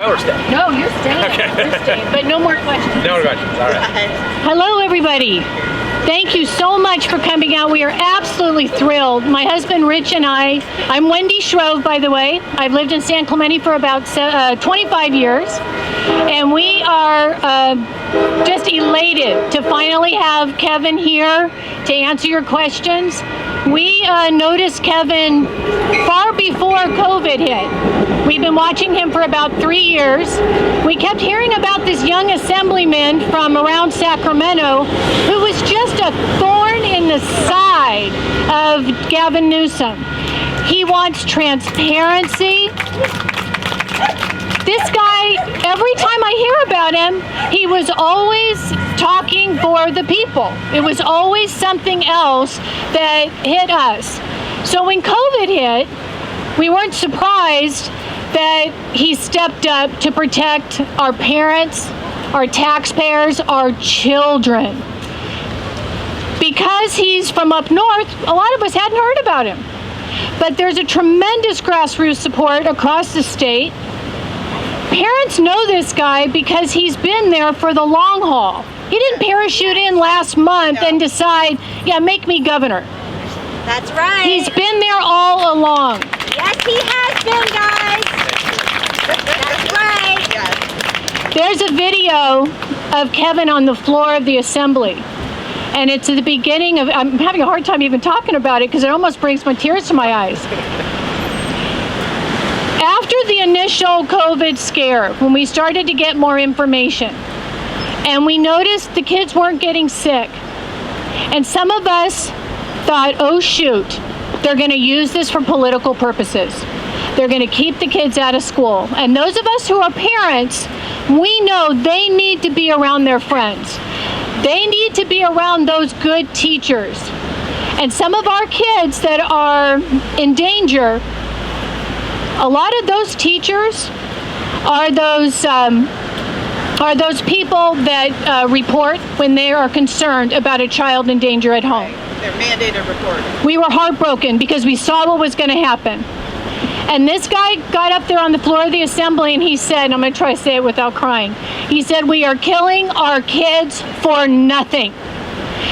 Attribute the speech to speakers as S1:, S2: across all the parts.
S1: Or stay?
S2: No, you're staying.
S1: Okay.
S2: You're staying, but no more questions.
S1: No more questions. All right.
S2: Hello, everybody. Thank you so much for coming out. We are absolutely thrilled. My husband, Rich, and I'm Wendy Shrove, by the way. I've lived in San Clemente for about 25 years. And we are just elated to finally have Kevin here to answer your questions. We noticed Kevin far before COVID hit. We've been watching him for about 3 years. We kept hearing about this young assemblyman from around Sacramento who was just a thorn in the side of Gavin Newsom. He wants transparency. This guy, every time I hear about him, he was always talking for the people. It was always something else that hit us. So when COVID hit, we weren't surprised that he stepped up to protect our parents, our taxpayers, our children. Because he's from up north, a lot of us hadn't heard about him. But there's a tremendous grassroots support across the state. Parents know this guy because he's been there for the long haul. He didn't parachute in last month and decide, yeah, make me governor.
S3: That's right.
S2: He's been there all along.
S3: Yes, he has been, guys. That's right. Yes.
S2: There's a video of Kevin on the floor of the assembly. And it's at the beginning of, I'm having a hard time even talking about it because it almost brings my tears to my eyes. After the initial COVID scare, when we started to get more information, and we noticed the kids weren't getting sick, and some of us thought, oh shoot, they're going to use this for political purposes. They're going to keep the kids out of school. And those of us who are parents, we know they need to be around their friends. They need to be around those good teachers. And some of our kids that are in danger, a lot of those teachers are those people that report when they are concerned about a child in danger at home.
S4: They're mandated reporting.
S2: We were heartbroken because we saw what was going to happen. And this guy got up there on the floor of the assembly and he said, and I'm going to try to say it without crying, he said, we are killing our kids for nothing.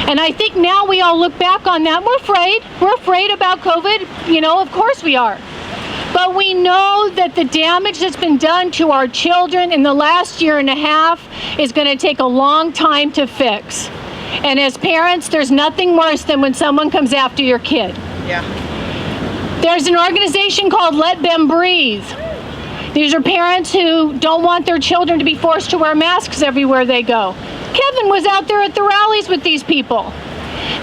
S2: And I think now we all look back on that. We're afraid. We're afraid about COVID. You know, of course we are. But we know that the damage that's been done to our children in the last year and a half is going to take a long time to fix. And as parents, there's nothing worse than when someone comes after your kid.
S4: Yeah.
S2: There's an organization called Let Them Breathe. These are parents who don't want their children to be forced to wear masks everywhere they go. Kevin was out there at the rallies with these people.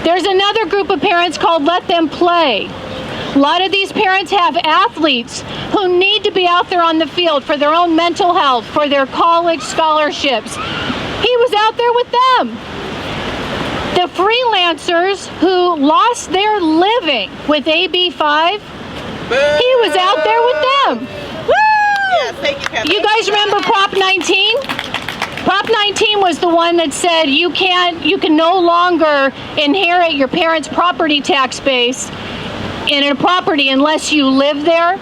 S2: There's another group of parents called Let Them Play. A lot of these parents have athletes who need to be out there on the field for their own mental health, for their college scholarships. He was out there with them. The freelancers who lost their living with AB 5, he was out there with them. Woo!
S4: Yes, thank you, Kevin.
S2: You guys remember Prop 19? Prop 19 was the one that said you can no longer inherit your parents' property tax base in a property unless you live there.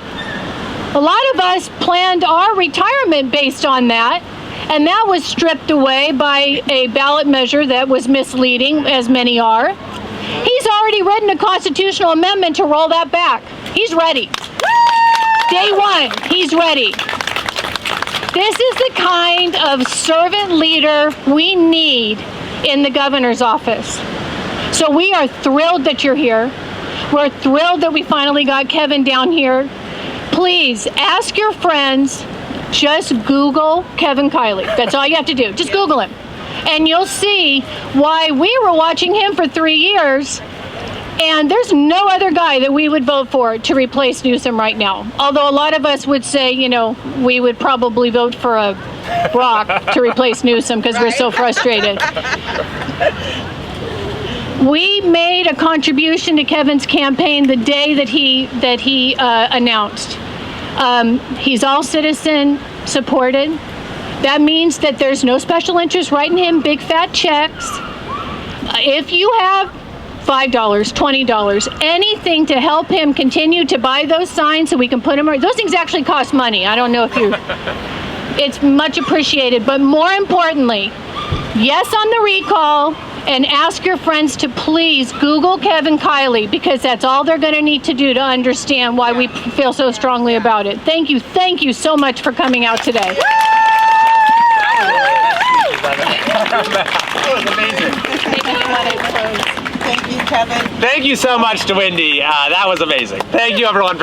S2: A lot of us planned our retirement based on that, and that was stripped away by a ballot measure that was misleading, as many are. He's already written a constitutional amendment to roll that back. He's ready. Day one, he's ready. This is the kind of servant leader we need in the governor's office. So we are thrilled that you're here. We're thrilled that we finally got Kevin down here. Please ask your friends, just Google Kevin Kiley. That's all you have to do. Just Google him. And you'll see why we were watching him for 3 years. And there's no other guy that we would vote for to replace Newsom right now. Although a lot of us would say, you know, we would probably vote for a Brock to replace Newsom because we're so frustrated. We made a contribution to Kevin's campaign the day that he announced. He's all citizen supported. That means that there's no special interest writing him big fat checks. If you have $5, $20, anything to help him continue to buy those signs so we can put them, those things actually cost money. I don't know if you, It's much appreciated. But more importantly, yes on the recall, and ask your friends to please Google Kevin Kiley, because that's all they're going to need to do to understand why we feel so strongly about it. Thank you so much for coming out today.
S1: That was amazing.
S4: Thank you, Kevin.
S1: Thank you so much to Wendy. That was amazing. Thank you, everyone, for